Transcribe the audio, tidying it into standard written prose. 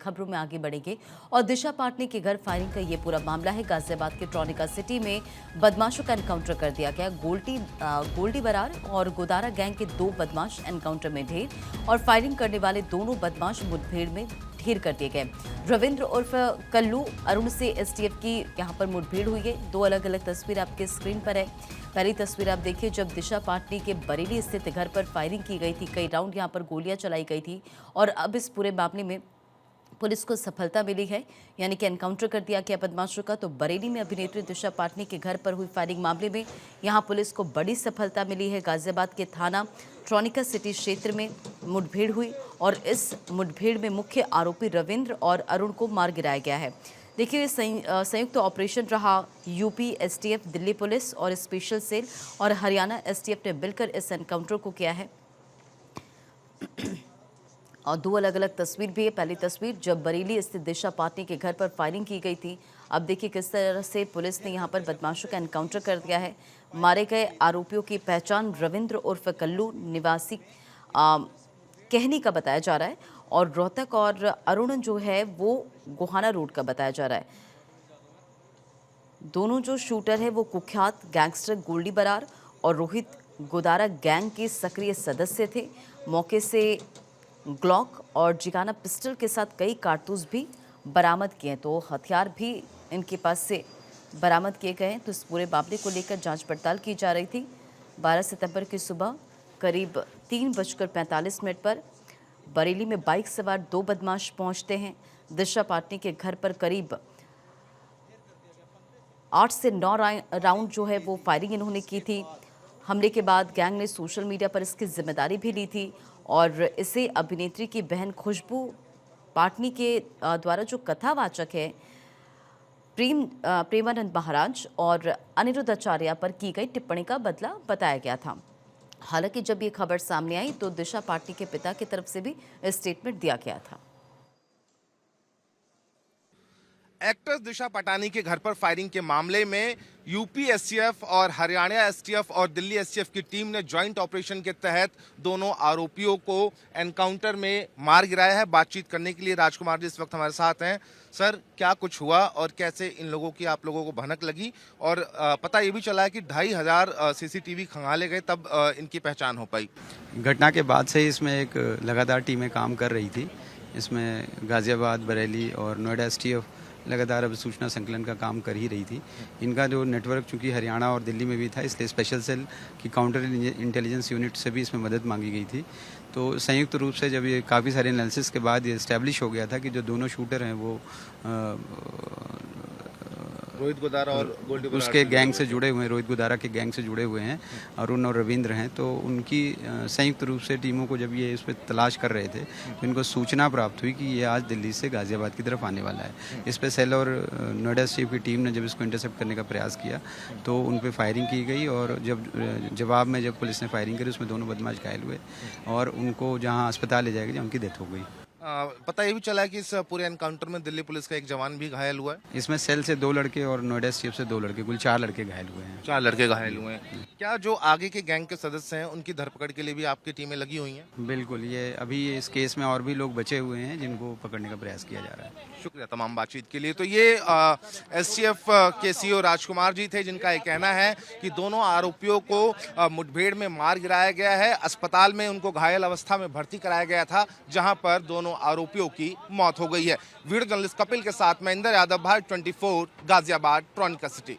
खबरों में आगे बढ़ेंगे और दिशा पाटनी के घर फायरिंग का ये पूरा मामला है। गाजियाबाद के ट्रॉनिका सिटी में बदमाशों का एनकाउंटर कर दिया गया। गोल्डी बरार और गोदारा गैंग के 2 बदमाश एनकाउंटर में ढेर और फायरिंग करने वाले दोनों बदमाश मुठभेड़ में ढेर कर दिए गए। रविंद्र उर्फ कल्लू अरुण से एसटीएफ की यहां पर मुठभेड़ हुई है। 2 अलग अलग तस्वीर आपके स्क्रीन पर है। पहली तस्वीर आप देखिए जब दिशा पाटनी के बरेली स्थित घर पर फायरिंग की गई थी, कई राउंड यहां पर गोलियां चलाई गई थी और अब इस पूरे मामले में पुलिस को सफलता मिली है, यानी कि एनकाउंटर कर दिया गया बदमाशों का। तो बरेली में अभिनेत्री दिशा पाटनी के घर पर हुई फायरिंग मामले में यहां पुलिस को बड़ी सफलता मिली है। गाजियाबाद के थाना ट्रॉनिका सिटी क्षेत्र में मुठभेड़ हुई और इस मुठभेड़ में मुख्य आरोपी रविंद्र और अरुण को मार गिराया गया है। देखिए संयुक्त ऑपरेशन रहा। यूपी एसटीएफ, दिल्ली पुलिस और स्पेशल सेल और हरियाणा एसटीएफ ने मिलकर इस एनकाउंटर को किया है और 2 अलग अलग तस्वीर भी है। पहली तस्वीर जब बरेली स्थित दिशा पाटनी के घर पर फायरिंग की गई थी। अब देखिए किस तरह से पुलिस ने यहां पर बदमाशों का एनकाउंटर कर दिया है। मारे गए आरोपियों की पहचान रविंद्र उर्फ कल्लू निवासी कहनी का बताया जा रहा है और रोहतक और अरुण जो है वो गोहाना रोड का बताया जा रहा है। दोनों जो शूटर है वो कुख्यात गैंगस्टर गोल्डी बरार और रोहित गोदारा गैंग के सक्रिय सदस्य थे। मौके से ग्लॉक और जिगाना पिस्टल के साथ कई कारतूस भी बरामद किए, तो हथियार भी इनके पास से बरामद किए गए। तो इस पूरे मामले को लेकर जांच पड़ताल की जा रही थी। 12 सितंबर की सुबह करीब 3:45 पर बरेली में बाइक सवार 2 बदमाश पहुंचते हैं। दिशा पाटनी के घर पर करीब 8 से 9 राउंड जो है वो फायरिंग इन्होंने की थी। हमले के बाद गैंग ने सोशल मीडिया पर इसकी जिम्मेदारी भी ली थी और इसे अभिनेत्री की बहन खुशबू पाटनी के द्वारा जो कथावाचक है प्रेमानंद महाराज और अनिरुद्ध आचार्य पर की गई टिप्पणी का बदला बताया गया था। हालांकि जब ये खबर सामने आई तो दिशा पाटनी के पिता की तरफ से भी स्टेटमेंट दिया गया था। एक्ट्रेस दिशा पटानी के घर पर फायरिंग के मामले में यूपी एसटीएफ और हरियाणा एसटीएफ और दिल्ली एसटीएफ की टीम ने ज्वाइंट ऑपरेशन के तहत दोनों आरोपियों को एनकाउंटर में मार गिराया है। बातचीत करने के लिए राजकुमार जी इस वक्त हमारे साथ हैं। सर, क्या कुछ हुआ और कैसे इन लोगों की आप लोगों को भनक लगी? और पता ये भी चला है कि 2500 सीसीटीवी खंगाले गए तब इनकी पहचान हो पाई। घटना के बाद से इसमें एक लगातार टीमें काम कर रही थी। इसमें गाजियाबाद, बरेली और नोएडा एसटीएफ लगातार अब सूचना संकलन का काम कर ही रही थी। इनका जो नेटवर्क चूंकि हरियाणा और दिल्ली में भी था, इसलिए स्पेशल सेल की काउंटर इंटेलिजेंस यूनिट से भी इसमें मदद मांगी गई थी। तो संयुक्त रूप से जब ये काफ़ी सारे एनालिसिस के बाद ये इस्टेब्लिश हो गया था कि जो दोनों शूटर हैं वो रोहित गोदारा और गोल्डी बरार उसके गैंग से जुड़े हुए हैं, रोहित गोदारा के गैंग से जुड़े हुए हैं, अरुण और रविंद्र हैं। तो उनकी संयुक्त रूप से टीमों को जब ये इस पर तलाश कर रहे थे तो इनको सूचना प्राप्त हुई कि ये आज दिल्ली से गाजियाबाद की तरफ आने वाला है। इस पर सेल और नोएडा स्टीफ की टीम ने जब इसको इंटरसेप्ट करने का प्रयास किया तो उन पर फायरिंग की गई और जब जवाब में जब पुलिस ने फायरिंग करी उसमें दोनों बदमाश घायल हुए और उनको जहाँ अस्पताल ले जाया गया उनकी डेथ हो गई। पता ये भी चला है कि इस पूरे एनकाउंटर में दिल्ली पुलिस का एक जवान भी घायल हुआ है। इसमें सेल से 2 लड़के और नोएडा एसटीएफ से 2 लड़के, कुल 4 लड़के घायल हुए हैं। 4 लड़के घायल हुए हैं। क्या जो आगे के गैंग के सदस्य हैं उनकी धरपकड़ के लिए भी आपकी टीमें लगी हुई हैं? बिल्कुल, ये अभी इस केस में और भी लोग बचे हुए हैं जिनको पकड़ने का प्रयास किया जा रहा है। शुक्रिया तमाम बातचीत के लिए। तो ये एसटीएफ के सीओ राजकुमार जी थे जिनका ये कहना है कि दोनों आरोपियों को मुठभेड़ में मार गिराया गया है। अस्पताल में उनको घायल अवस्था में भर्ती कराया गया था जहां पर दोनों आरोपियों की मौत हो गई है। वीडियो जर्नलिस्ट कपिल के साथ मैं इंदर यादव, भारत 24, गाजियाबाद, ट्रॉनिका सिटी।